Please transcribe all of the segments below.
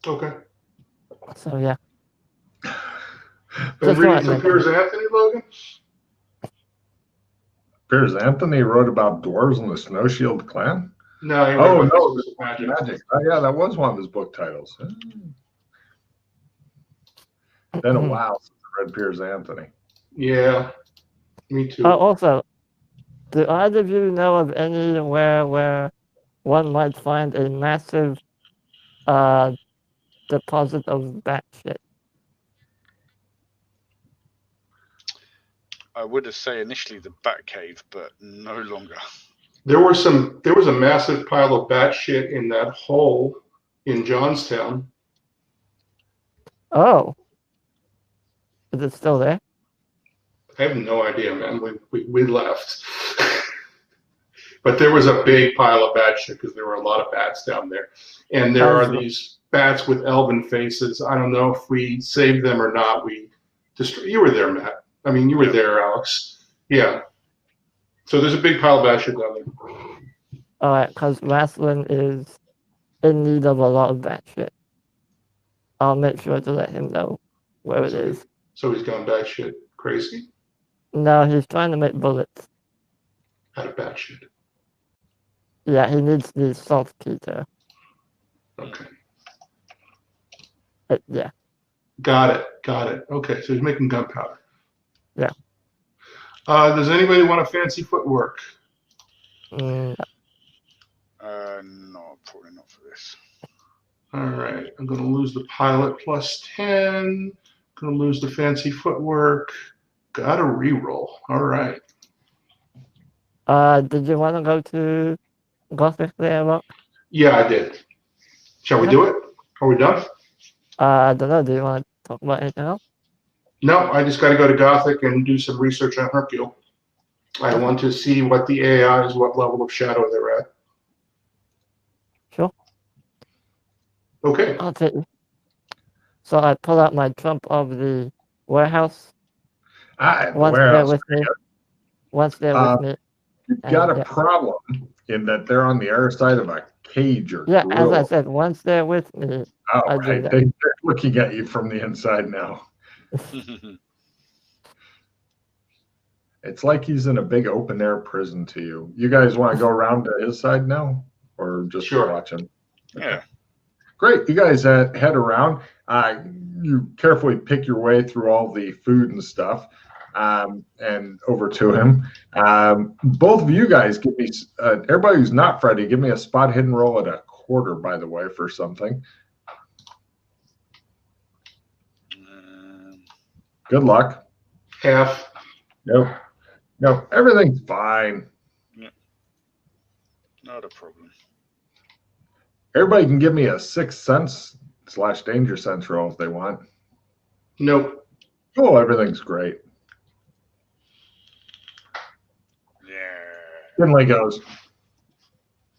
Okay. So yeah. Been Just reading what some Piers Anthony, Logan? Piers Anthony wrote about dwarves and the Snow Shield Clan? No, he Oh, wrote about no, Mistress of Magic. Magic. Oh, yeah, that was one of his book titles. Been a while since I read Piers Anthony. Yeah, me too. Also, do either of you know of anywhere where one might find a massive deposit of bat shit? I would have said initially the Batcave, but no longer. There was a massive pile of bat shit in that hole in Johnstown. Oh. Is it still there? I have no idea, man. We left. But there was a big pile of bat shit because there were a lot of bats down there. And there are these bats with elven faces. I don't know if we saved them or not. You were there, Matt. I mean, you were there, Alex. Yeah. So there's a big pile of bat shit down there. All right, because Rasslin is in need of a lot of bat shit. I'll make sure to let him know where it is. So he's gone bat shit crazy? No, he's trying to make bullets. Out of bat shit. Yeah, he needs the saltpeter. Okay. Yeah. Got it. Okay, so he's making gunpowder. Yeah. Does anybody want a fancy footwork? No, probably not for this. All right, I'm going to lose the pilot plus 10. Going to lose the fancy footwork. Got a reroll. All right. did you want to go to Gothic there, Rock? Yeah, I did. Shall we do it? Are we done? I don't know. Do you want to talk about anything else? No, I just got to go to Gothic and do some research on Hercule. I want to see what the AI is, what level of shadow they're at. Sure. Okay. I'll take you. So I pull out my trump of the warehouse. Once they're with me. You've got a problem in that they're on the other side of a cage or yeah, grill. as I said, once they're with me, I do that. They're looking at you from the inside now. It's like he's in a big open air prison to you. You guys want to go around to his side now, or just watch him? Yeah. Great. You guys head around. You carefully pick your way through all the food and stuff, and over to him. Both of you guys give me. Everybody who's not Freddy, give me a spot hidden roll at a quarter. By the way, for something. Good luck. Half. Nope. No, everything's fine. Yeah. Not a problem. Everybody can give me a 6th sense / danger sense roll if they want. Nope. Oh, everything's great. Yeah. Finley goes,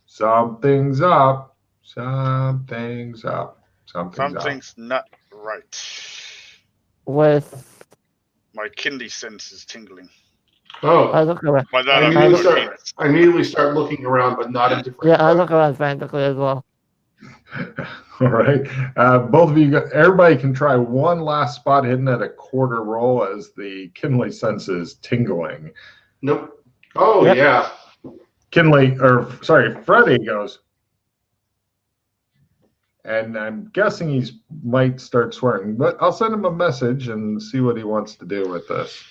something's up. Something's up. Something's not right. With my kidney sense is tingling. Oh, I look around. I immediately start looking around, but not in different. Yeah, I look around frantically as well. All right, both of you. Everybody can try one last spot hidden at a quarter roll as the Kinley sense is tingling. Nope. Oh yeah. Freddy goes. And I'm guessing he might start swearing, but I'll send him a message and see what he wants to do with this.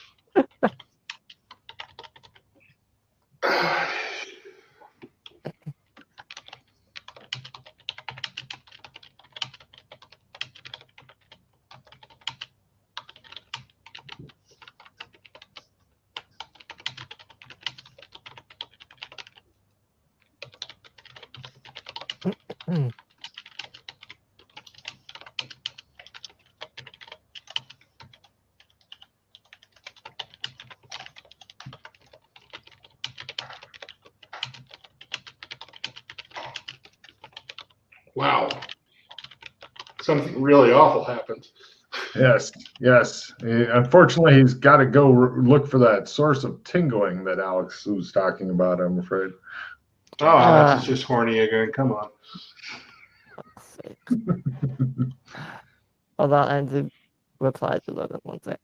Wow. Something really awful happened. Yes. Unfortunately, he's got to go look for that source of tingling that Alex was talking about, I'm afraid. Oh, that's just horny again. Come on. sake. Hold on, I need to reply to Logan one sec.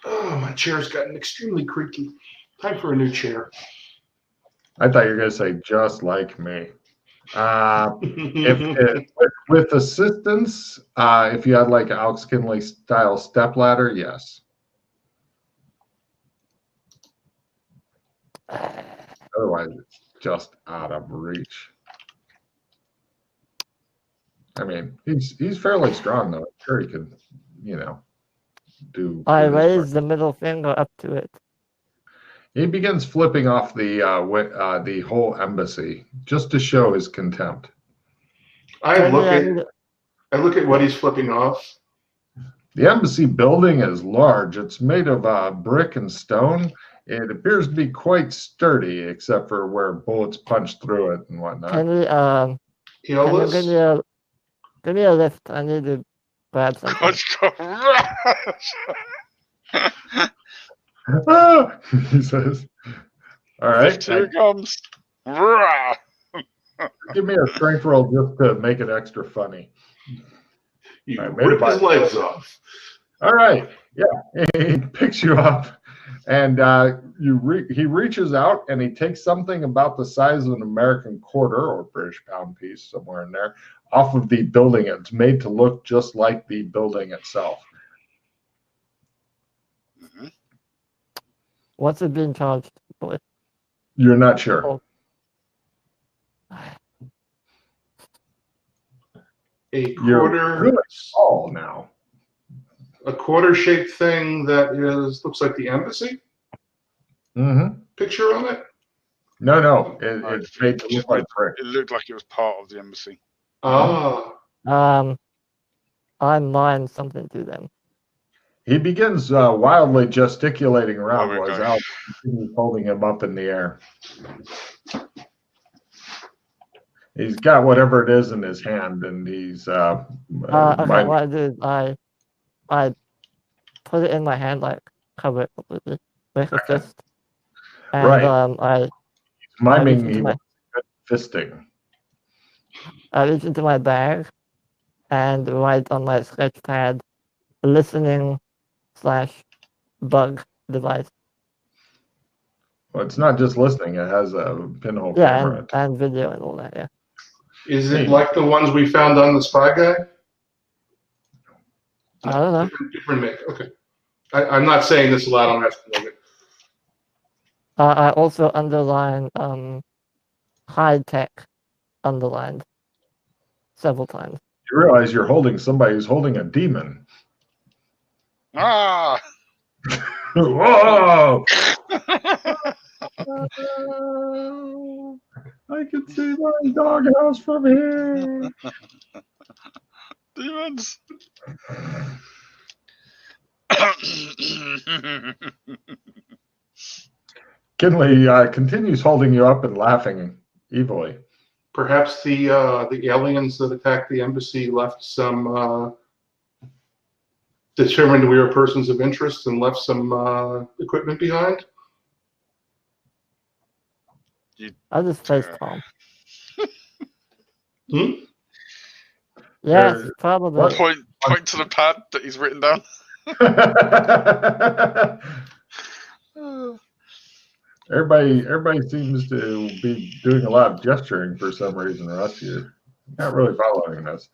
Oh, my chair's gotten extremely creaky. Time for a new chair. I thought you were going to say just like me. With assistance, if you had like Alex Kinley style step ladder, yes. Otherwise, it's just out of reach. I mean, he's fairly strong though. I'm sure he can, do. I his part. raised the middle finger up to it. He begins flipping off the whole embassy just to show his contempt. I look at what he's flipping off. The embassy building is large. It's made of brick and stone. It appears to be quite sturdy, except for where bullets punch through it and whatnot. Can you give me a lift? I need to grab something. He says, "All right, Here it comes. Give me a strength roll just to make it extra funny." You Right, rip his legs off. All right, yeah, he picks you up, and he reaches out and he takes something about the size of an American quarter or British pound piece, somewhere in there, off of the building. It's made to look just like the building itself. Mm-hmm. What's it being charged with? You're not sure. Oh. You're really small now. A quarter-shaped thing that looks like the embassy. Mm-hmm. Picture on it. No, it's made to look like brick. It looked like it was part of the embassy. Ah. I mine something to them. He begins wildly gesticulating around Oh, while okay. Alex continues holding him up in the air. He's got whatever it is in his hand, and he's Okay, what I do is I put it in my hand, like cover it completely, make a fist, and right. Miming he wants good fisting. I reach into my bag and write on my sketch pad, listening / bug device. Well, it's not just listening; it has a pinhole camera. And video and all that. Yeah. Is it like the ones we found on the Spy Guy? I don't know. Different make. Okay. I'm not saying this aloud. I'm asking Logan. I also underline high tech underlined several times. You realize you're holding somebody who's holding a demon. Ah! Whoa! I can see my doghouse from here. Demons! Kinley continues holding you up and laughing evilly. Perhaps the aliens that attacked the embassy left some determined we were persons of interest and left some equipment behind. I just face calm. Yes, probably. Point to the pad that he's written down. Everybody seems to be doing a lot of gesturing for some reason, Russ. You're not really following this.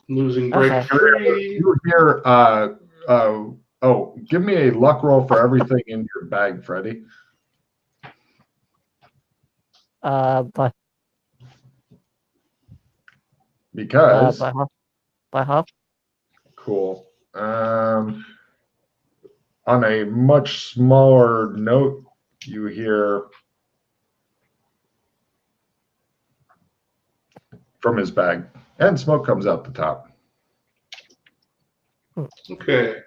Losing Great Cthulhu. You hear, give me a luck roll for everything in your bag, Freddie. Because by half. Cool. On a much smaller note, you hear from his bag, and smoke comes out the top. Okay.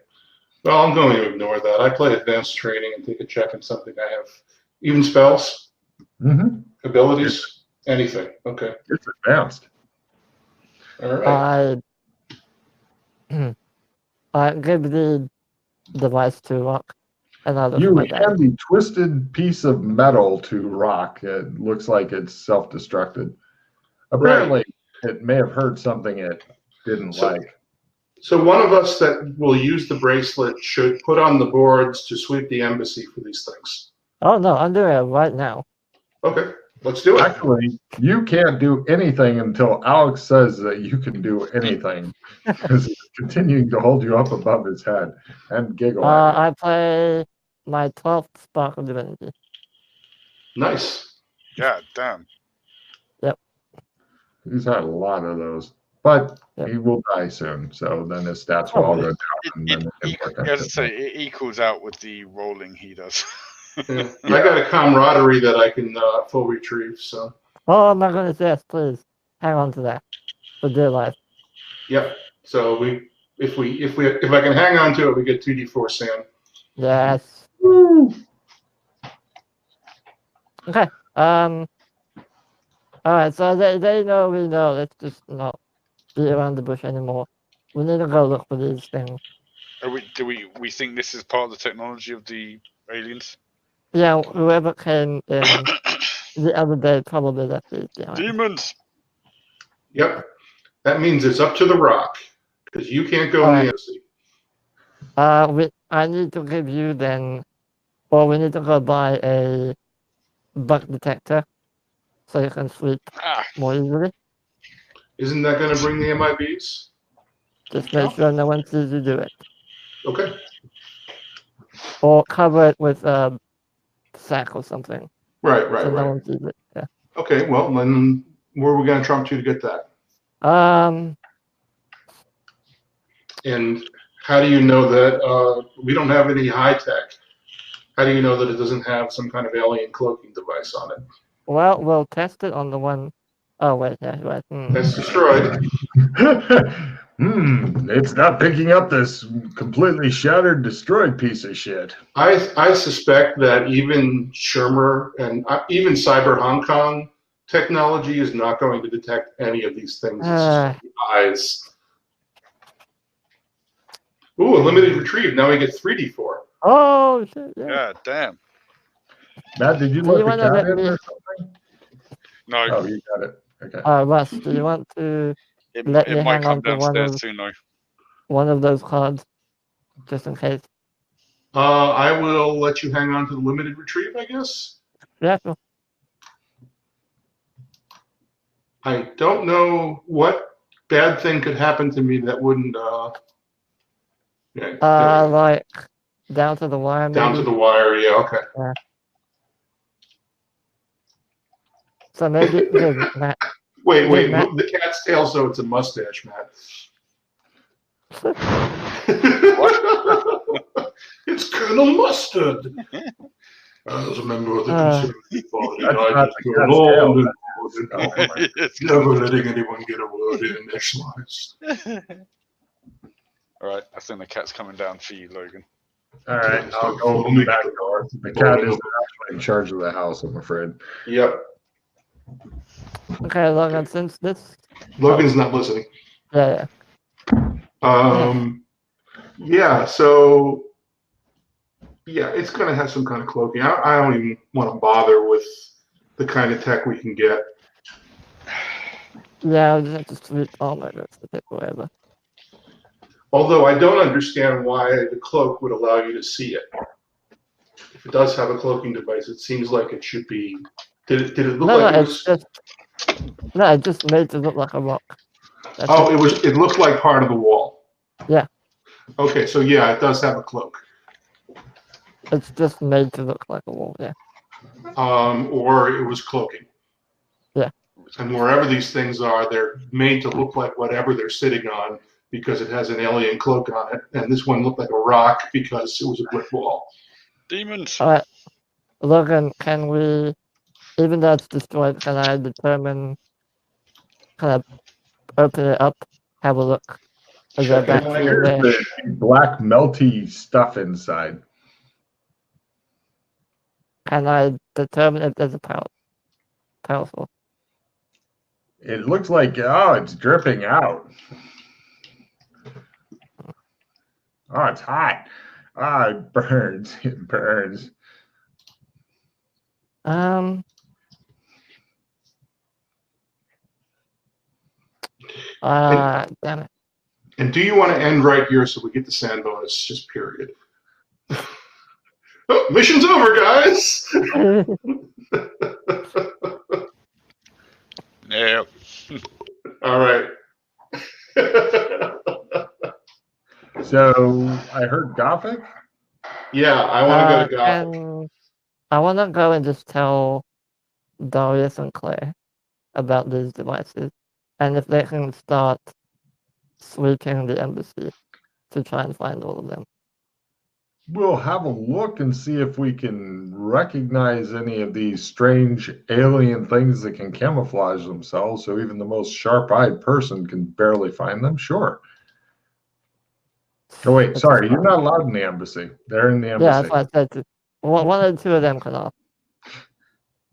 Well, I'm going to ignore that. I play advanced training and take a check on something I have. Even spells? Mm-hmm. Abilities? Anything. Okay. It's advanced. All right. I give the device to rock. And I look at You my bag. hand the twisted piece of metal to Rock. It looks like it's self-destructed. Apparently, it may have heard something it didn't like. So one of us that will use the bracelet should put on the boards to sweep the embassy for these things. Oh no, I'm doing it right now. Okay, let's do it. Actually, you can't do anything until Alex says that you can do anything. Because he's continuing to hold you up above his head and giggle at you. I play my 12th Spark of Divinity. Nice. God damn. He's had a lot of those. But Yep. he will die soon, so then his stats will all go down. And then it can work out As I good. say, it equals out with the rolling he does. Yeah. I got a camaraderie that I can full retrieve. So Oh my goodness, yes, please. Hang on to that. For dear life. yep. So if I can hang on to it, we get 2d4 sand. Yes. Woo! Okay. Alright, so they know we know. Let's just not beat around the bush anymore. We need to go look for these things. Do we think this is part of the technology of the aliens? Yeah, whoever came in the other day probably left these behind. Demons! Yep. That means it's up to the rock because you can't go in the embassy. I need to give you then, or we need to go buy a bug detector so you can sleep more easily. Isn't that going to bring the MIBs? Just make sure no one sees you do it. Okay. Or cover it with a sack or something. Right. So no one sees it. Yeah. Okay. Well, then where are we going to trump to get that? And how do you know that we don't have any high tech? How do you know that it doesn't have some kind of alien cloaking device on it? Well, we'll test it on the one. Oh wait, yeah, right. That's destroyed. It's not picking up this completely shattered, destroyed piece of shit. I suspect that even Shermer and even Cyber Hong Kong technology is not going to detect any of these things. It's just the eyes. Ooh, a limited retrieve. Now we get 3d4. Oh shit! Yeah. God damn. Matt, did you Do you let the wanna cat let in me- or something? No, Oh, you got it. Okay. Russ, do you want to it let me might hang come on to downstairs too, no. one of those cards, just in case? I will let you hang on to the limited retrieve, I guess. Yeah. Sure. I don't know what bad thing could happen to me that wouldn't. Like down to the wire. Maybe. Down to the wire. Yeah. Okay. So maybe give Matt. Wait. Matt. The cat's tail, so it's a mustache, Matt. It's Colonel Mustard. As a member of the Conservative Party, That's I not just the go cat's along tail, and It's never letting anyone get a word in edgewise. Alright, I think the cat's coming down for you, Logan. All right, I'll go open the back door. The cat isn't actually in charge of the house, I'm afraid. Yep. Okay, Logan. Since this. Logan's not listening. Yeah. Yeah, so yeah, it's going to have some kind of cloaking. I don't even want to bother with the kind of tech we can get. Yeah, I'll just have to sleep all my notes to pick whatever. Although I don't understand why the cloak would allow you to see it. If it does have a cloaking device, it seems like it should be. Did it look like it was? No, it just made it look like a rock. That's Oh, it looked like part of the wall. Yeah. Okay, so yeah, it does have a cloak. It's just made to look like a wall, yeah. Or it was cloaking. Yeah. And wherever these things are, they're made to look like whatever they're sitting on because it has an alien cloak on it. And this one looked like a rock because it was a brick wall. Demons! Alright. Logan, can we, even though it's destroyed, can I determine, can I open it up, have a look? Is there bacteria Here's there? the black melty stuff inside. Can I determine if there's a powerful? It looks like, oh, it's dripping out. Oh, it's hot. It burns. It burns. Damn it. And do you want to end right here so we get the sand bonus? Just period. Oh, mission's over, guys. Yeah. All right. So I heard Gothic. Yeah, I want to go to Gothic. I want to go and just tell Darius and Claire about these devices, and if they can start sweeping the embassy to try and find all of them. We'll have a look and see if we can recognize any of these strange alien things that can camouflage themselves, so even the most sharp-eyed person can barely find them. Sure. Oh wait, sorry, you're not allowed in the embassy. They're in the embassy. Yeah, that's what I said. One or two of them can off.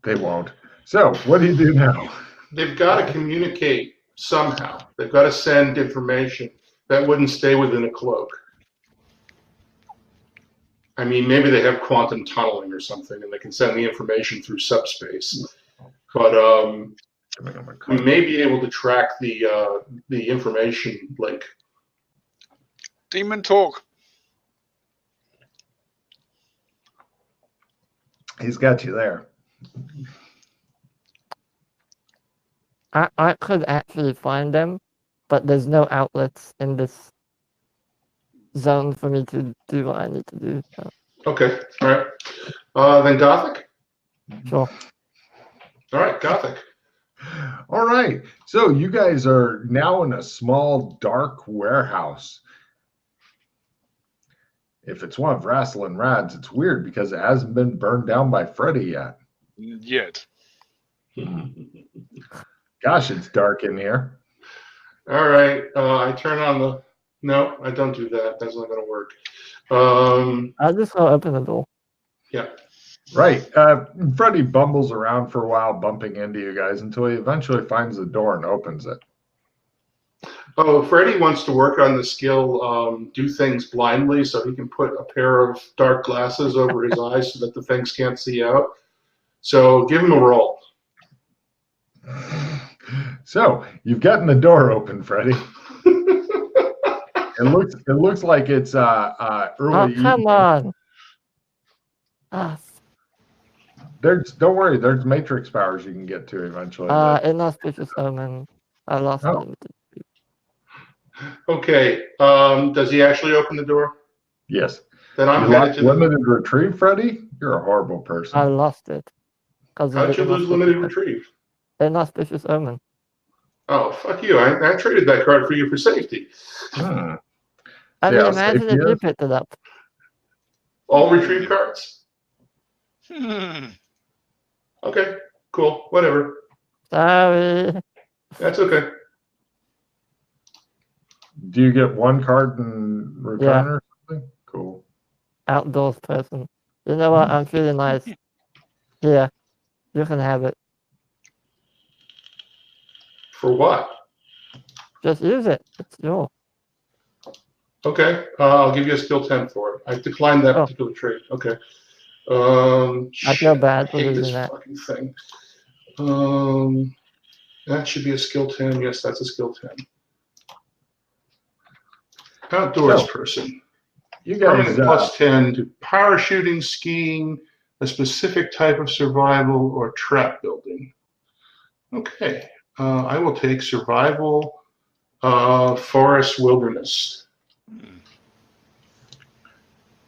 They won't. So, what do you do now? They've got to communicate somehow. They've got to send information that wouldn't stay within a cloak. I mean, maybe they have quantum tunneling or something, and they can send the information through subspace. But we may be able to track the information link. Demon talk. He's got you there. I could actually find them, but there's no outlets in this zone for me to do what I need to do. So. Okay, all right. Then Gothic? Sure. All right, Gothic. All right. So you guys are now in a small, dark warehouse. If it's one of Rassel and Rad's, it's weird because it hasn't been burned down by Freddy yet. Yet. Gosh, it's dark in here. All right. I turn on the... No, I don't do that. That's not going to work. I'll just go open the door. Yeah. Right. Freddy bumbles around for a while, bumping into you guys until he eventually finds the door and opens it. Oh, Freddy wants to work on the skill do things blindly, so he can put a pair of dark glasses over his eyes so that the things can't see out. So give him a roll. So you've gotten the door open, Freddy. It looks like it's early. Oh, come on. Don't worry, there's matrix powers you can get to eventually. Inauspicious omen. I lost it. Okay. Does he actually open the door? Yes. Then I'm you headed lost to limited retrieve, Freddy? You're a horrible person. I lost it. How'd you lose limited retrieve? Inauspicious omen. Oh, fuck you. I traded that card for you for safety. I mean, imagine if you picked it up. All retrieve cards? Okay, cool. Whatever. Sorry. That's okay. Do you get one card in return or something? Cool. Outdoors person. You know what? I'm feeling nice. Here. You can have it. For what? Just use it. It's yours. Okay, I'll give you a skill 10 for it. I declined that particular trade. Okay. I feel bad for hate losing this that. fucking thing. That should be a skill 10. Yes, that's a skill 10. Outdoors person. You guys Permanent plus 10 to parachuting, skiing, a specific type of survival, or trap building. Okay. I will take survival, forest, wilderness.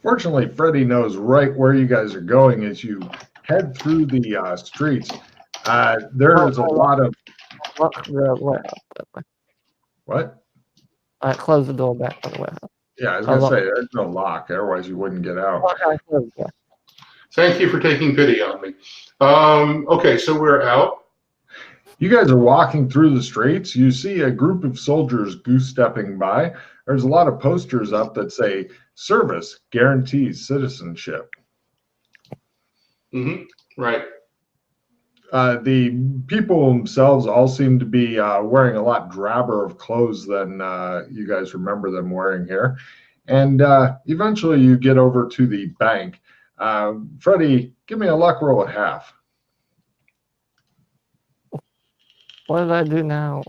Fortunately, Freddy knows right where you guys are going as you head through the streets. There is a lot of... Lock the warehouse. What? I close the door back on the warehouse. Yeah, I was going to say, there's no lock. Otherwise, you wouldn't get out. Thank you for taking pity on me. Okay, so we're out. You guys are walking through the streets. You see a group of soldiers goose-stepping by. There's a lot of posters up that say, service guarantees citizenship. Mm-hmm. Right. The people themselves all seem to be wearing a lot drabber of clothes than you guys remember them wearing here. and eventually you get over to the bank. Freddie, give me a luck roll at half. What did I do now?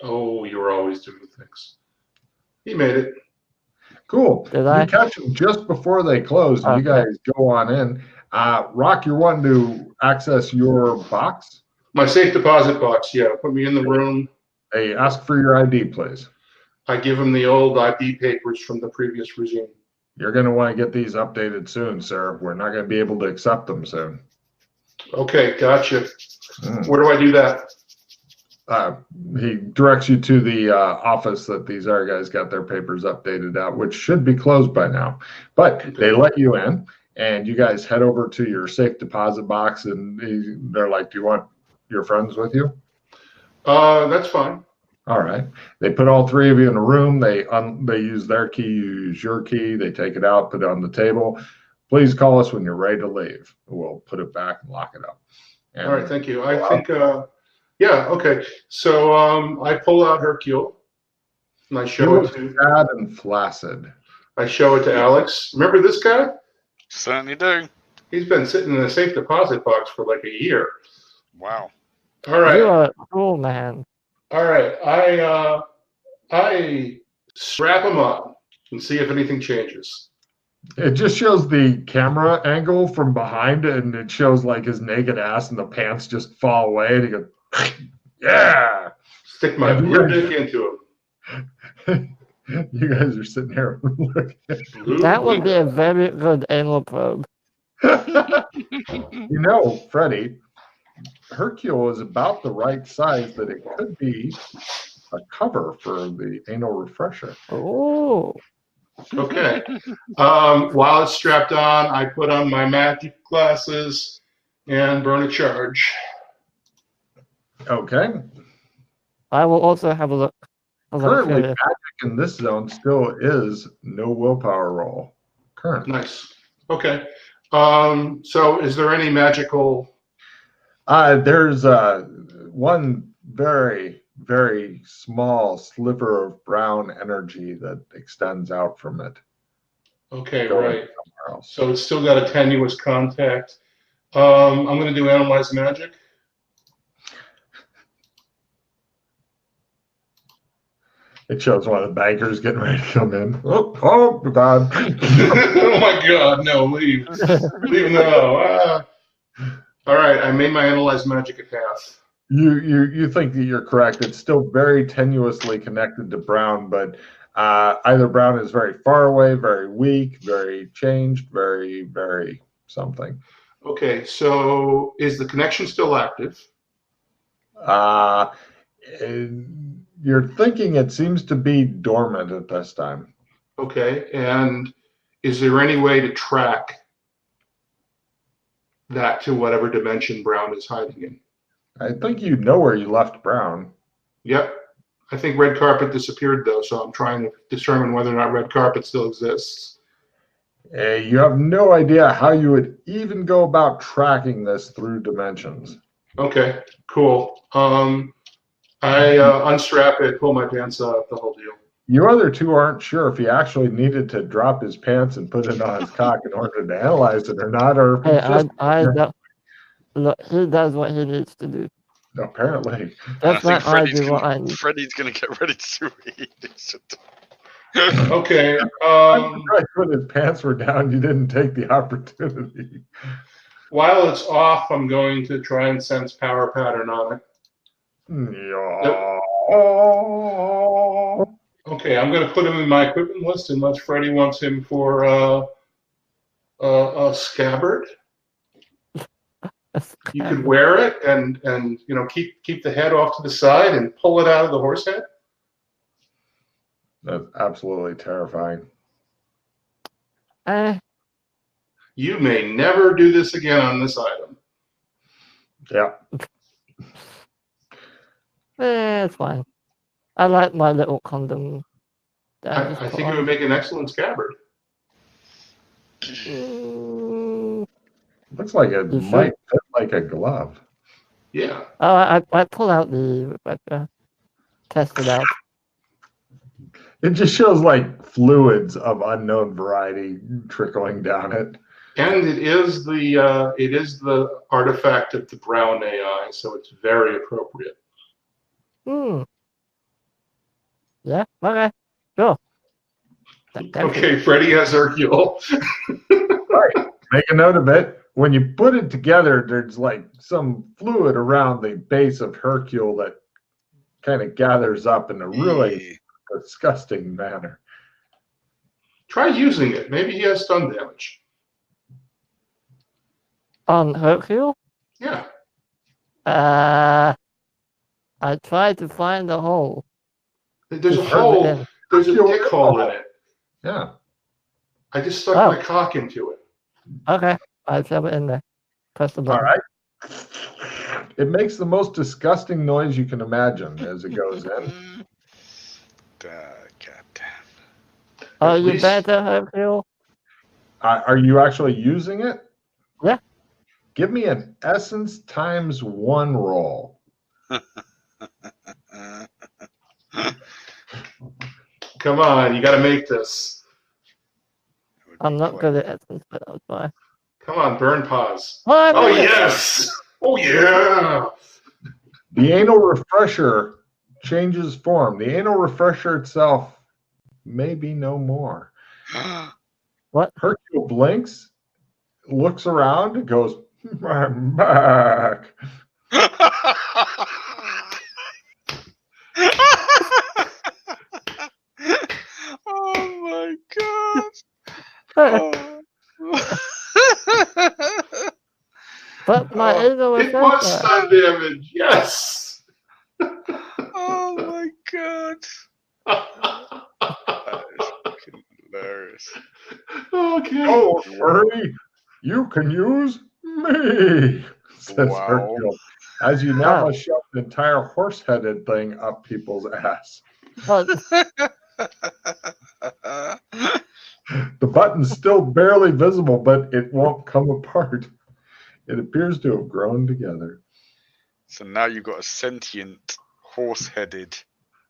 Oh, you were always doing things. He made it. Cool. Did You I? catch them just before they close, and you Okay. guys go on in. Rock, you're wanting to access your box? My safe deposit box, yeah. Put me in the room. Hey, ask for your ID, please. I give him the old ID papers from the previous regime. You're going to want to get these updated soon, sir. We're not going to be able to accept them soon. Okay, gotcha. Mm. Where do I do that? He directs you to the office that these other guys got their papers updated at, which should be closed by now. But they let you in, and you guys head over to your safe deposit box, and they're like, do you want your friends with you? That's fine. All right. They put all three of you in a room. They use their key, you use your key. They take it out, put it on the table. Please call us when you're ready to leave. We'll put it back and lock it up. And all right, thank you. I think, yeah, okay. So I pull out Hercule, and I show it to sad and flaccid. I show it to Alex. Remember this guy? Certainly do. He's been sitting in a safe deposit box for like a year. Wow. All right. You are a cool man. All right. I strap him up and see if anything changes. It just shows the camera angle from behind, and it shows like his naked ass, and the pants just fall away, and he goes, "Yeah." Stick my blue dick into him. You guys are sitting here looking. That would be a very good anal probe. You know, Freddie, Hercule is about the right size that it could be a cover for the anal refresher. Oh. Okay. While it's strapped on, I put on my magic glasses and burn a charge. Okay. I will also have a look. Currently, magic in this zone still is no willpower roll. Currently. Nice. Okay. So is there any magical? There's one very, very small sliver of brown energy that extends out from it. Okay, Going right. somewhere else. So it's still got a tenuous contact. I'm going to do analyze magic. It shows one of the bankers getting ready to come in. Oh God. Oh my God, no, leave. Leave now. All right, I made my analyze magic at half. You think that you're correct. It's still very tenuously connected to Brown, but either Brown is very far away, very weak, very changed, very, very something. Okay, so is the connection still active? You're thinking it seems to be dormant at this time. Okay, and is there any way to track that to whatever dimension Brown is hiding in? I think you know where you left Brown. Yep. I think red carpet disappeared though, so I'm trying to determine whether or not red carpet still exists. You have no idea how you would even go about tracking this through dimensions. Okay, cool. I unstrap it, pull my pants off, the whole deal. You other two aren't sure if he actually needed to drop his pants and put it on his cock in order to analyze it or not, or if Hey, it's just look, he does what he needs to do. apparently. That's I think not I do what I need. Freddie's gonna get ready to read. Okay. I'm surprised when his pants were down, you didn't take the opportunity. While it's off, I'm going to try and sense power pattern on it. Yeah. Okay, I'm going to put him in my equipment list unless Freddie wants him for a scabbard. You could wear it and you know keep the head off to the side and pull it out of the horse head. That's absolutely terrifying. You may never do this again on this item. Yeah. It's fine. I like my little condom. I think it would make an excellent scabbard. Looks like it You might fit like a glove. Yeah. Oh, I pull out the Rebecca. Test it out. It just shows like fluids of unknown variety trickling down it. And it is the artifact of the brown AI, so it's very appropriate. Hmm. Yeah. Okay. Sure. Okay, Freddy has Hercule. Right. Make a note of it. When you put it together, there's like some fluid around the base of Hercule that kind of gathers up in a really disgusting manner. Try using it. Maybe he has stun damage. On Hercule? Yeah. I tried to find a hole. There's a Just shove it hole. in. There's a dick hole in it. Yeah. I just stuck my cock into it. Okay. I shove it in there. Press the All button. right. It makes the most disgusting noise you can imagine as it goes in. Goddamn. Are At you least- better, Hercule? Are you actually using it? Yeah. Give me an essence times 1 roll. Come on, you got to make this. I'm not good at essence, but I'll try. Come on, burn pause. What? Oh yes! Oh yeah! The anal refresher changes form. The anal refresher itself may be no more. What? Hercule blinks, looks around, and goes, I'm back. Oh my god! But my Oh, anal It was refresher. stun damage. Yes. Oh my god! That is fucking hilarious. Okay. Don't worry, you can use me, says Wow. Hercule, as you now Oh. must shove an entire horse-headed thing up people's ass. But The button's still barely visible, but it won't come apart. It appears to have grown together. So now you've got a sentient, horse-headed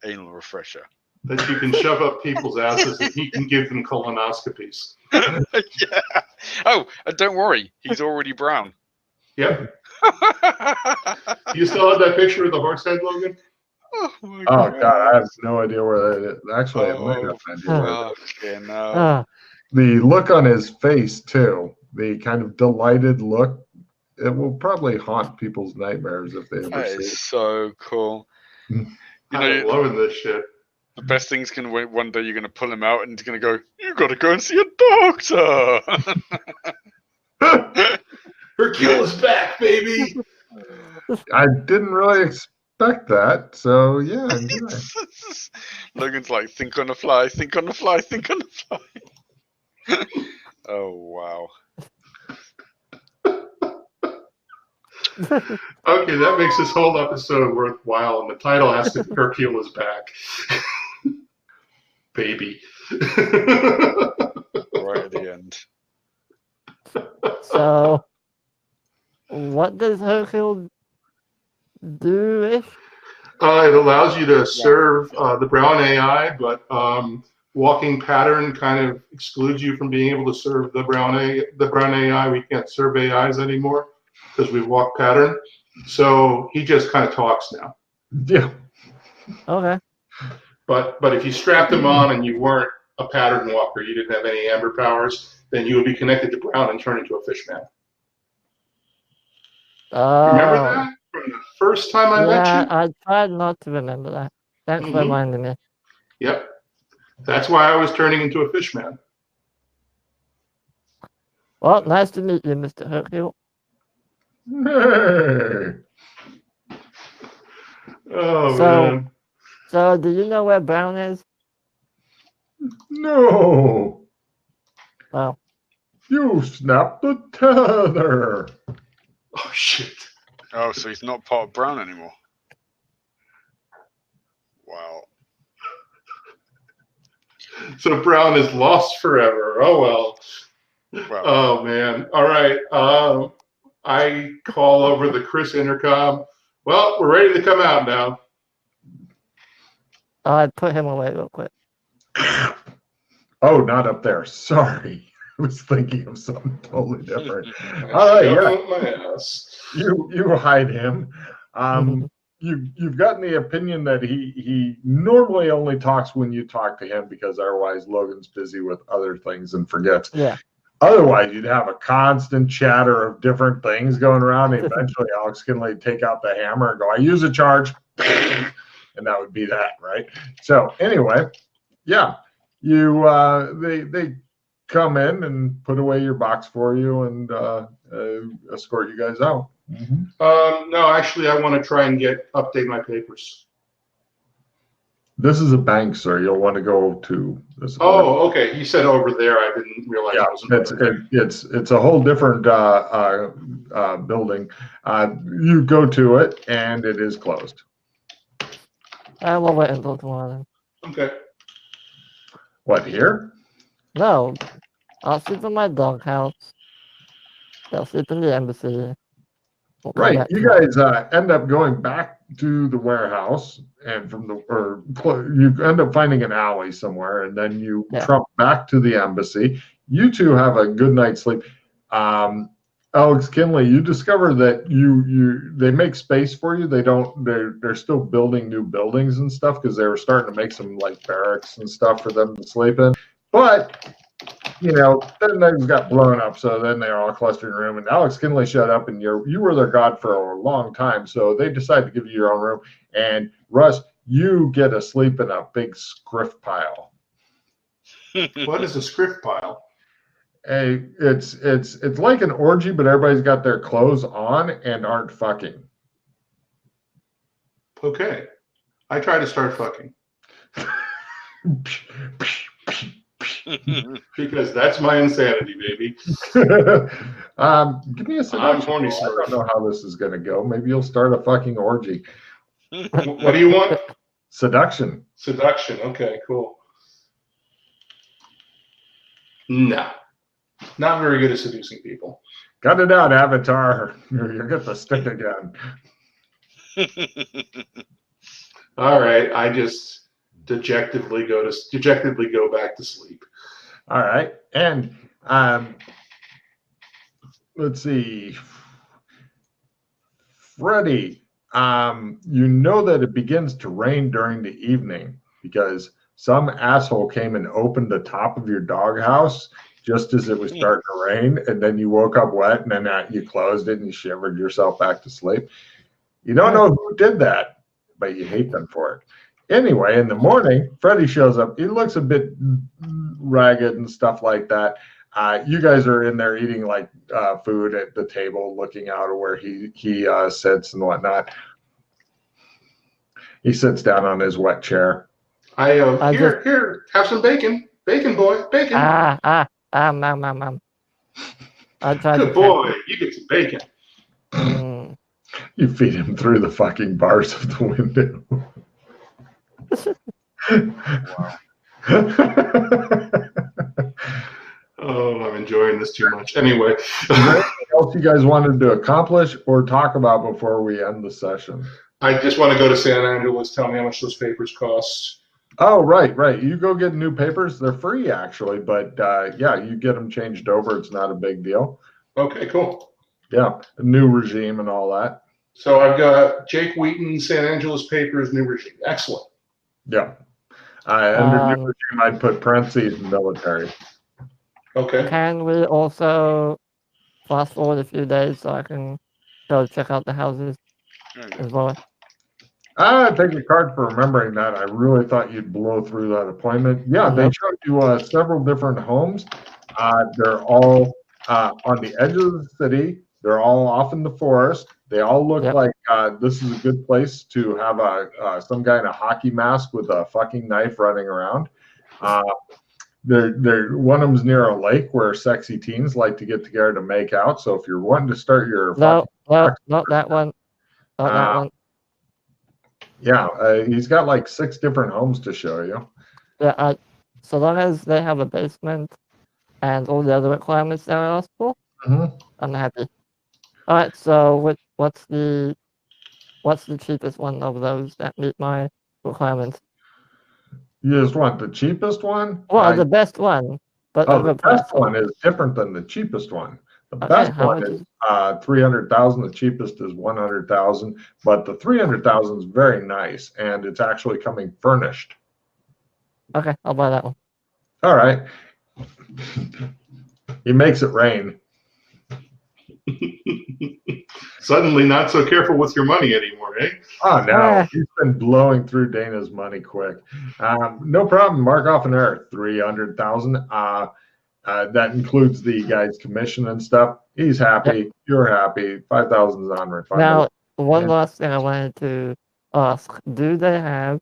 anal refresher. That you can shove up people's asses and he can give them colonoscopies. Yeah. Oh, and don't worry, he's already brown. Yep. You still have that picture of the horse head, Logan? Oh my Oh God, I have no idea where that is. Actually, I might have Oh, an idea where that is. fucking hell. The look on his face too, the kind of delighted look, it will probably haunt people's nightmares if they ever That see is it. so cool. You I'm know, loving this shit. the best thing's gonna wait one day. You're gonna pull him out, and he's gonna go. You gotta go and see a doctor. Hercule is back, baby. I didn't really expect that, so yeah, enjoy. Logan's like, think on the fly, think on the fly, think on the fly. Oh wow. Okay, that makes this whole episode worthwhile, and the title has to be Hercule is back. Baby. Right at the end. so, what does Hercule do? It allows you to serve the brown AI, but walking pattern kind of excludes you from being able to serve the brown AI. We can't serve AIs anymore because we've walked pattern. So he just kind of talks now. Yeah. Okay. But if you strapped him on and you weren't a pattern walker, you didn't have any amber powers, then you would be connected to brown and turn into a fish man. Remember that from the first time I met you? I tried not to remember that. Thanks for reminding me. Yep. That's why I was turning into a fish man. Well, nice to meet you, Mr. Hercule. Hey. Oh, So- man. So, do you know where Brown is? No, Well, you snapped the tether. Oh, shit. Oh, so he's not part of Brown anymore. Wow. So Brown is lost forever. Oh, well. Well, Oh, man. All right. I call over the Chris intercom. Well, we're ready to come out now. I put him away real quick. Oh, not up there. Sorry. I was thinking of something totally different. All right, yeah. My ass. You hide him. You've gotten the opinion that he normally only talks when you talk to him because otherwise Logan's busy with other things and forgets. Yeah. Otherwise, you'd have a constant chatter of different things going around. Eventually, Alex can take out the hammer and go, "I use a charge," and that would be that, right? So anyway, yeah, they come in and put away your box for you and escort you guys out. No, actually, I want to try and update my papers. This is a bank, sir. You'll want to go to this. Oh, okay. You said over there. I didn't realize it wasn't. It's a whole different building. You go to it, and it is closed. I will wait until tomorrow. Okay. What, here? No, I'll sleep in my doghouse. They'll sleep in the embassy. We'll come Right. back You tomorrow. guys end up going back to the warehouse, and you end up finding an alley somewhere, and then you trump back to the embassy. You two have a good night's sleep. Alex Kinley, you discover that they make space for you. They're still building new buildings and stuff because they were starting to make some like barracks and stuff for them to sleep in. But then things got blown up, so then they're all clustered in a room. And Alex Kinley showed up, and you were their god for a long time, so they decided to give you your own room. And Russ, you get to sleep in a big scriff pile. What is a script pile? It's like an orgy, but everybody's got their clothes on and aren't fucking. Okay, I try to start fucking because that's my insanity, baby. Give me a seduction. I'm horny, I don't know how this is going to go. Maybe you'll start a fucking orgy. What do you want? Seduction. Seduction. Okay, cool. No, not very good at seducing people. Cut it out, Avatar. You'll get the stick again. All right, I just dejectedly go back to sleep. All right, and let's see, Freddie. You know that it begins to rain during the evening because some asshole came and opened the top of your doghouse just as it was starting to rain, and then you woke up wet, and then you closed it and you shivered yourself back to sleep. You don't know who did that, but you hate them for it. Anyway, in the morning, Freddie shows up. He looks a bit ragged and stuff like that. You guys are in there eating like food at the table, looking out of where he sits and whatnot. He sits down on his wet chair. Here, have some bacon, boy, bacon. Mom. Good boy, you get some bacon. You feed him through the fucking bars of the window. Oh, I'm enjoying this too much. Anyway. Is there anything else you guys wanted to accomplish or talk about before we end the session? I just want to go to San Angeles. Tell me how much those papers cost. Oh, right. You go get new papers. They're free, actually. But, you get them changed over. It's not a big deal. Okay, cool. Yeah, a new regime and all that. So I've got Jake Wheaton, San Angeles papers, new regime. Excellent. Yeah. Under new regime, I'd put parentheses military. Okay. Can we also fast forward a few days so I can go check out the houses as well? I take your card for remembering that. I really thought you'd blow through that appointment. Yeah, they showed you several different homes. They're all on the edge of the city. They're all off in the forest. They all look like this is a good place to have some guy in a hockey mask with a fucking knife running around. One of them's near a lake where sexy teens like to get together to make out. So if you're wanting to start your not that one. Not that one. Yeah, he's got like 6 different homes to show you. Yeah, so long as they have a basement and all the other requirements that are possible, I'm happy. All right, so what's the cheapest one of those that meet my requirements? You just want the cheapest one? Well, the best one, but the best overpriced. one is different than the cheapest one. The Okay, best how one much is is? 300,000. The cheapest is 100,000. But the 300,000 is very nice, and it's actually coming furnished. Okay, I'll buy that one. All right. He makes it rain. Suddenly, not so careful with your money anymore, eh? Oh no, Ah. he's been blowing through Dana's money quick. No problem. Mark off an error. 300,000. That includes the guy's commission and stuff. He's happy. Yep. You're happy. 5,000 is non-refundable. Now, one Yeah. last thing I wanted to ask: do they have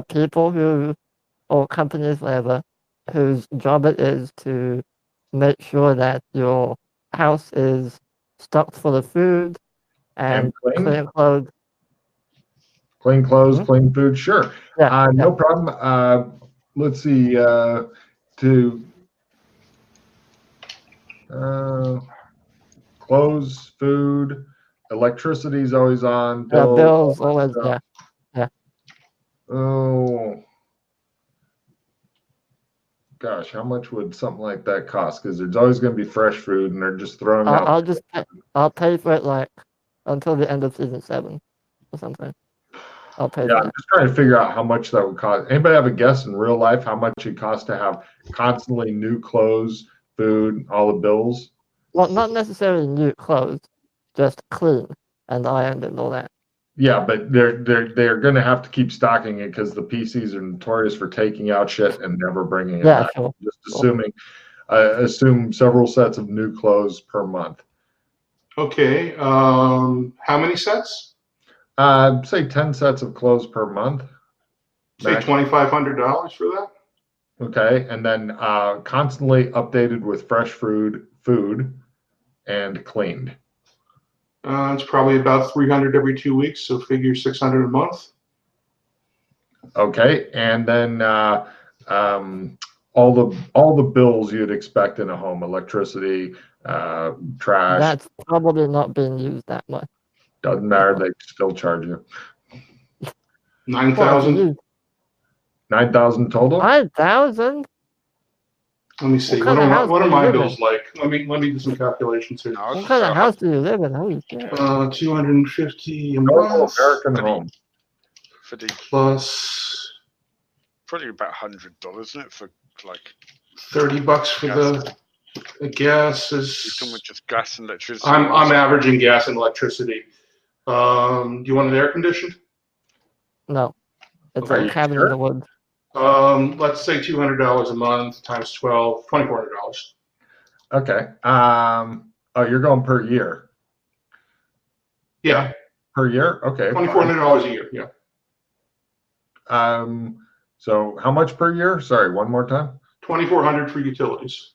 people who, or companies, whatever, whose job it is to make sure that your house is stocked full of food and clean clothes? Clean clothes, clean food, sure. Yeah, No problem. Let's see. Clothes, food, electricity's always on. bills always. Yeah. Oh, gosh, how much would something like that cost? Because there's always going to be fresh food, and they're just throwing out. I'll pay for it like until the end of season 7 or something. I'll pay for I'm that. just trying to figure out how much that would cost. Anybody have a guess in real life how much it costs to have constantly new clothes, food, all the bills? Well, not necessarily new clothes, just clean and ironed and all that. Yeah, but they're going to have to keep stocking it because the PCs are notorious for taking out shit and never bringing it back. Sure. Just assume several sets of new clothes per month. Okay. How many sets? Say 10 sets of clothes per month. Say $2,500 for that. Okay, and then constantly updated with fresh food and cleaned. It's probably about 300 every 2 weeks, so figure 600 a month. Okay, and then all the bills you'd expect in a home: electricity, trash. That's probably not being used that much. Doesn't matter; they still charge you. 9,000. 9,000 total. 9,000. Let me see. What are my bills like? Let me do some calculations here. What kind of house do you live in? Holy shit. 250 a Normal month. American home. For the Plus probably about $100, isn't it? For like $30 for the gas is. You're talking about just gas and electricity. I'm averaging gas and electricity. Do you want it air conditioned? No, it's a cabin in the woods. Let's say $200 a month times 12, $2,400. Okay. You're going per year. Yeah. Per year. Okay. $2,400 a year. Yeah. So how much per year? Sorry, one more time. 2,400 for utilities.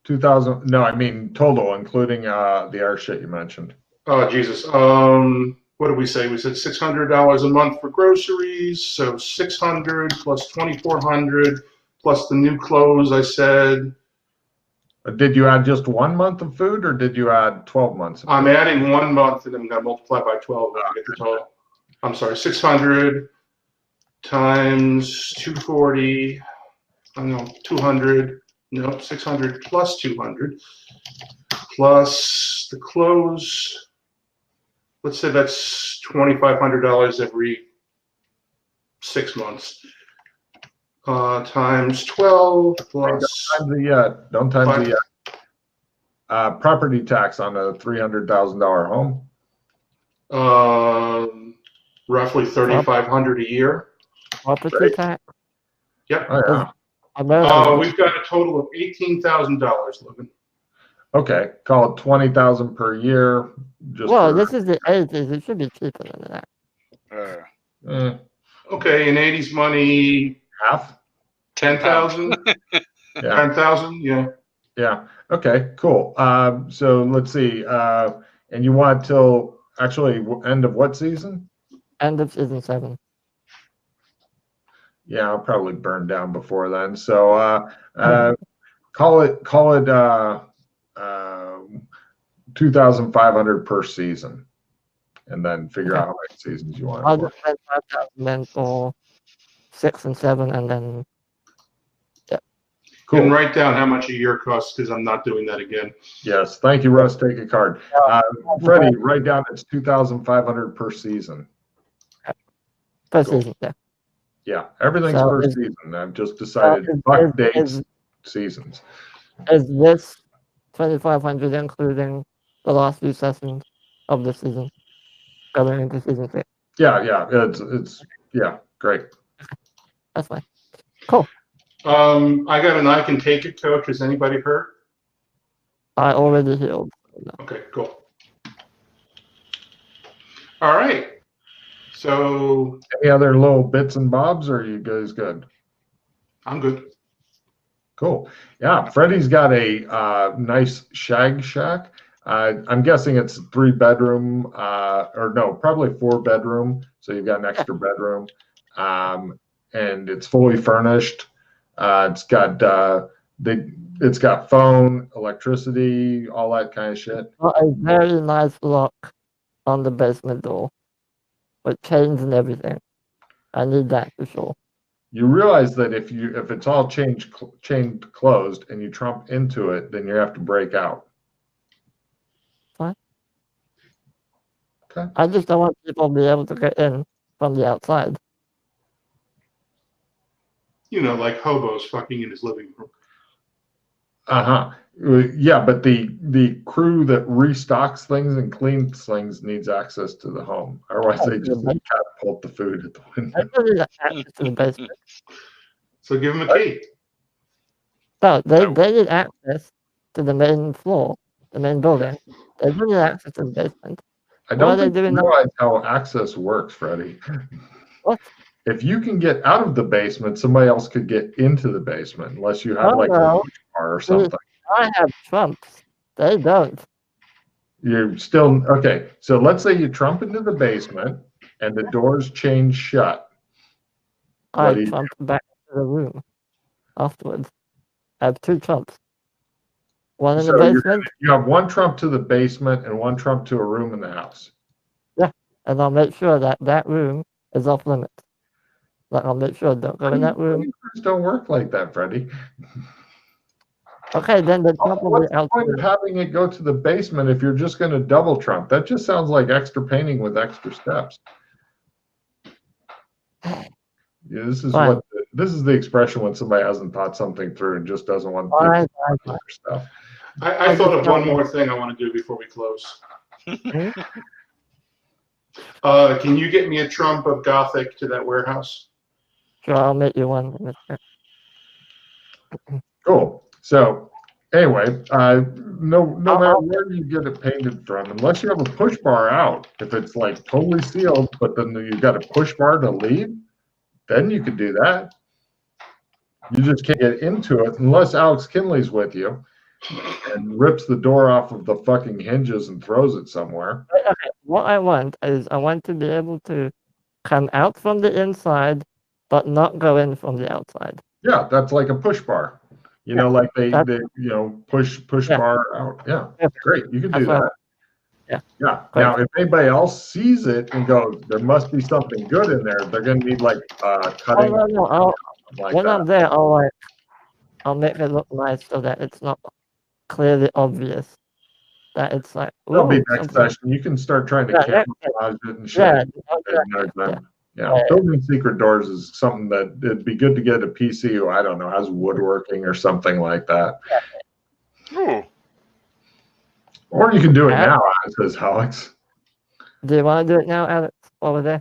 2,000. No, I mean total, including the air shit you mentioned. Oh Jesus. What did we say? We said $600 a month for groceries. So 600 plus 2,400 plus the new clothes. I said. Did you add just 1 month of food, or did you add 12 months? I'm adding 1 month, and then I'm going to multiply by 12 to get the total. I'm sorry, 600 times 240. I know 200. No, 600 plus 200 plus the clothes. Let's say that's $2,500 every 6 months. Times 12 plus. Don't time the property tax on a $300,000 home. Roughly $3,500 a year. Property tax. Yep. Oh, yeah. We've got a total of $18,000, Logan. Okay, call it 20,000 per year. This is the 80s. It should be cheaper than that. Okay, in 80s money, half. 10,000. Yeah. 10,000. Yeah. Yeah. Okay. Cool. So let's see. And you want till actually end of what season? End of season 7. Yeah, I'll probably burn down before then. So call it 2,500 per season, and then figure out how many seasons you want. I'll just spend 5,000 then for 6 and 7, and then Cool. And write down how much a year costs because I'm not doing that again. Yes. Thank you, Russ. Take a card. Freddie, write down it's 2,500 per season. per Cool. season. Yeah. Yeah, everything's So per is- season. I've just decided is- fuck dates, is- seasons. Is this 2,500 including the last few sessions of the season, going into season 6? Yeah, it's great. That's fine. Cool. I got an I can take it coach. Is anybody hurt? I already healed. Okay, cool. All right. So Any other little bits and bobs, or are you guys good? I'm good. Cool. Yeah, Freddie's got a nice shag shack. I'm guessing it's 3-bedroom, or no, probably 4-bedroom. So you've got an extra bedroom, and it's fully furnished. It's got phone, electricity, all that kind of shit. Got a very nice lock on the basement door with chains and everything. I need that for sure. You realize that if it's all chained closed and you trump into it, then you have to break out. What? Okay. I just don't want people to be able to get in from the outside. You know, like hobos fucking in his living room. Uh-huh. Yeah, but the crew that restocks things and cleans things needs access to the home. Otherwise, they just catapult the food at the I window. don't need access to the basement. So give him a key. No, they need access to the main floor, the main building. They don't need access to the basement. I What are don't they think you doing now? realize how access works, Freddie. What? If you can get out of the basement, somebody else could get into the basement, unless you have Oh, like no. a push bar or something. I have trumps. They don't. You're still okay. So let's say you trump into the basement and the doors chain shut. What I do you do? trump back to the room afterwards. I have 2 trumps. One in the So basement, you have one trump to the basement and one trump to a room in the house. and I'll make sure that that room is off limits. Like, I'll make sure don't go in that room. Things don't work like that, Freddie. Okay, then the trump will What's be the point of outside. having it go to the basement if you're just going to double trump? That just sounds like extra painting with extra steps. Yeah, this is Fine. this is the expression when somebody hasn't thought something through and just doesn't want Fine, people fine, to do their stuff. I thought of one more thing I want to do before we close. Hmm? Can you get me a trump of Gothic to that warehouse? Sure, I'll make you one. Mister. Cool. So anyway, no matter I'll- where you get it painted from, unless you have a push bar out, if it's like totally sealed, but then you've got a push bar to leave, then you could do that. You just can't get into it unless Alex Kinley's with you and rips the door off of the fucking hinges and throws it somewhere. Okay, what I want is I want to be able to come out from the inside, but not go in from the outside. Yeah, that's like a push bar. You know, like they push Yeah. bar out. Yeah, Yeah. great. You can do That's what I that. Yeah. Yeah. Great. Now, if anybody else sees it and goes, there must be something good in there, they're going to need like Oh, cutting no. like When that. I'm there, I'll make it look nice so that it's not clearly obvious that it's like. That'll be ooh, next something. session. You can start trying to Yeah, camouflage it and shit. Yeah, Yeah. Yeah. Building secret doors is something that it'd be good to get a PC who, I don't know, has woodworking or something like that. Ooh. Or you can do it now, says Alex. Do you want to do it now, Alex? Over there?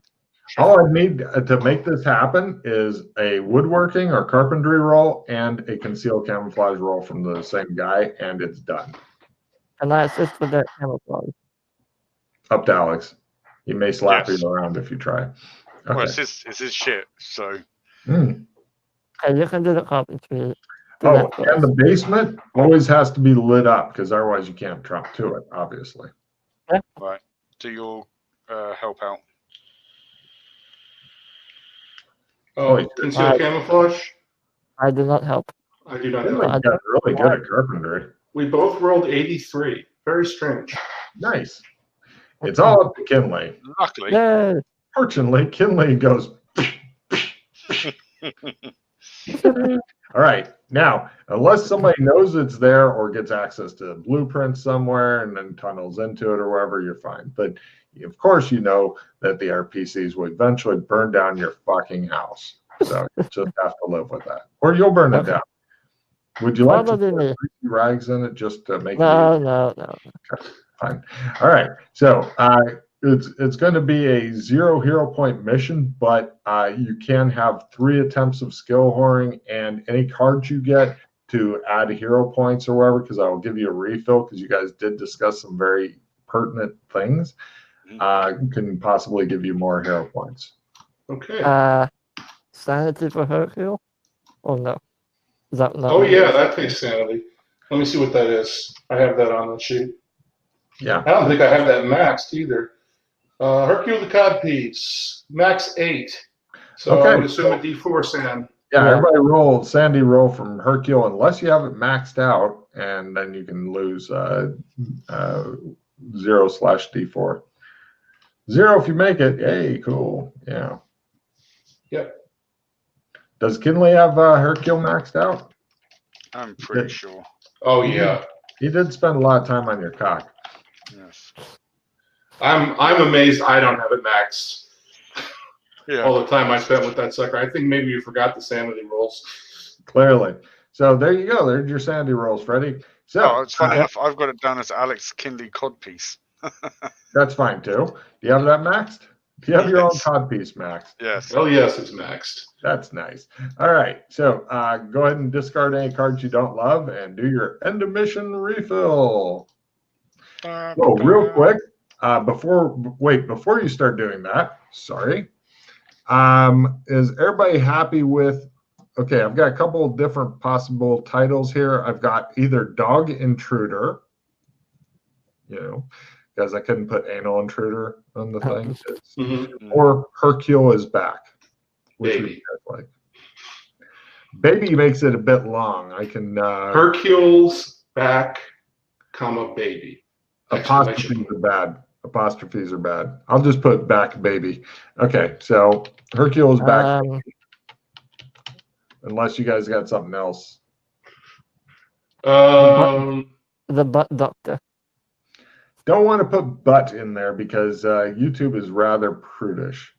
All I need to make this happen is a woodworking or carpentry roll and a concealed camouflage roll from the same guy, and it's done. And I assist with that camouflage. Up to Alex. He may slap Yes. you around if you try. Well, Okay. it's his shit, so. Mm. Okay, you can do the carpentry. Do Oh, that first. and the basement always has to be lit up because otherwise you can't trump to it, obviously. Right. Do your help out. Oh, concealed camouflage? I do not help. I do not Kinley know. got really good at carpentry. We both rolled 83. Very strange. Nice. It's all up to Kinley. Luckily, Yay! Fortunately, Kinley goes All right. Now, unless somebody knows it's there or gets access to the blueprint somewhere and then tunnels into it or wherever, you're fine. But of course, you know that the RPCs will eventually burn down your fucking house. So you just have to live with that. Or you'll burn it down. Would you like to put greasy rags in it just to make it easy? No. Okay, fine. All right. So it's going to be a 0 hero point mission, but you can have 3 attempts of skill whoring, and any cards you get to add hero points or whatever, because I will give you a refill because you guys did discuss some very pertinent things, can possibly give you more hero points. Okay. Sanity for Hercule? Or no? Is that not? Oh yeah, that takes sanity. Let me see what that is. I have that on the sheet. Yeah. I don't think I have that maxed either. Hercule the Codpiece, max 8. So Okay. I would assume a D4 San. Yeah, everybody roll Sandy roll from Hercule unless you have it maxed out, and then you can lose 0/D4. 0 if you make it. Hey, cool. Yeah. Yep. Does Kinley have Hercule maxed out? I'm pretty sure. Oh yeah. He did spend a lot of time on your cock. Yes. I'm amazed I don't have it maxed. Yeah. All the time I spent with that sucker. I think maybe you forgot the sanity rolls. Clearly. So there you go. There's your sandy rolls, Freddie. So it's funny enough. I've got it down as Alex Kinley Codpiece. that's fine too. Do you have that maxed? Do you have your own codpiece maxed? Yes. Oh yes, it's maxed. That's nice. All right. So go ahead and discard any cards you don't love and do your end of mission refill. Oh, real quick, before you start doing that, sorry. Is everybody happy with, okay, I've got a couple of different possible titles here. I've got either Dog Intruder, because I couldn't put Anal Intruder on the thing, or Hercule is Back. Which would you guys like? Baby makes it a bit long. I can Hercule's Back, baby. Apostrophes are bad. Apostrophes are bad. I'll just put back baby. Okay, so Hercule's Back. Unless you guys got something else. The butt doctor. Don't want to put butt in there because YouTube is rather prudish.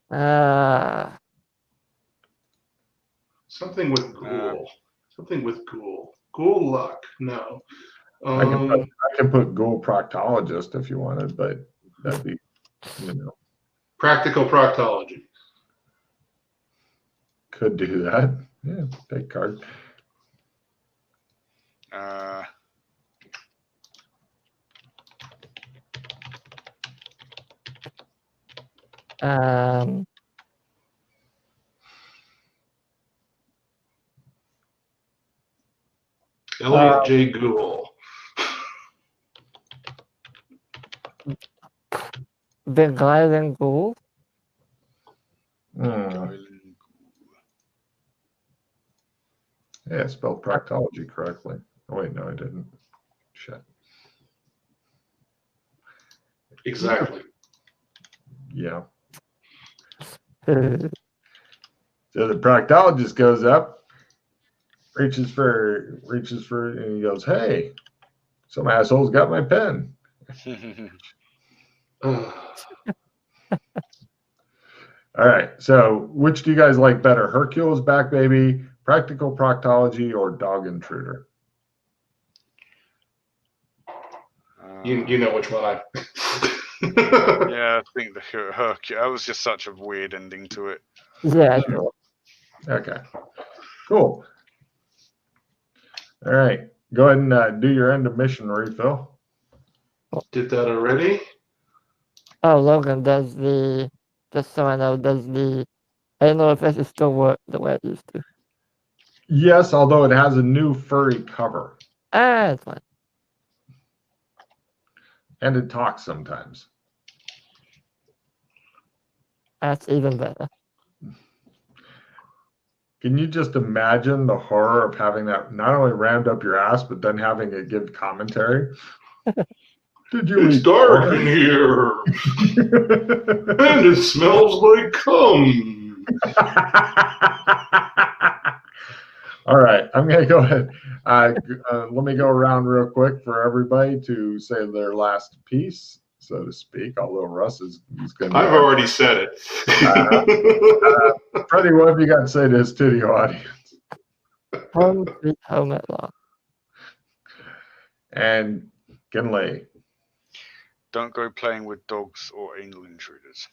Something with ghoul. Something with ghoul. Ghoul luck. No. I can put ghoul proctologist if you wanted, but that'd be, Practical proctology. Could do that. Yeah, take card. Elliot J. Ghoul. Beguiling Ghoul? Yeah, I spelled proctology correctly. Oh, wait, no, I didn't. Shit. Exactly. Yeah. So the proctologist goes up, reaches for, and he goes, "Hey, some asshole's got my pen." All right. So, which do you guys like better, Hercule's Back Baby, Practical Proctology, or Dog Intruder? You know which one I. Yeah, I think the Hercule. That was just such a weird ending to it. Yeah. Okay. Cool. All right. Go ahead and do your end of mission refill. Did that already? Oh, Logan does the. Just so I know, does the. I don't know if this is still work the way it used to. Yes, although it has a new furry cover. It's fine. And it talks sometimes. That's even better. Can you just imagine the horror of having that not only rammed up your ass, but then having it give commentary? Did you? It's dark in here, and it smells like cum. All right, I'm going to go ahead. Let me go around real quick for everybody to say their last piece, so to speak. Although Russ is going to. I've already said it. Freddie, what have you got to say to his studio audience? Home sweet home at last. And Kinley. Don't go playing with dogs or anal intruders.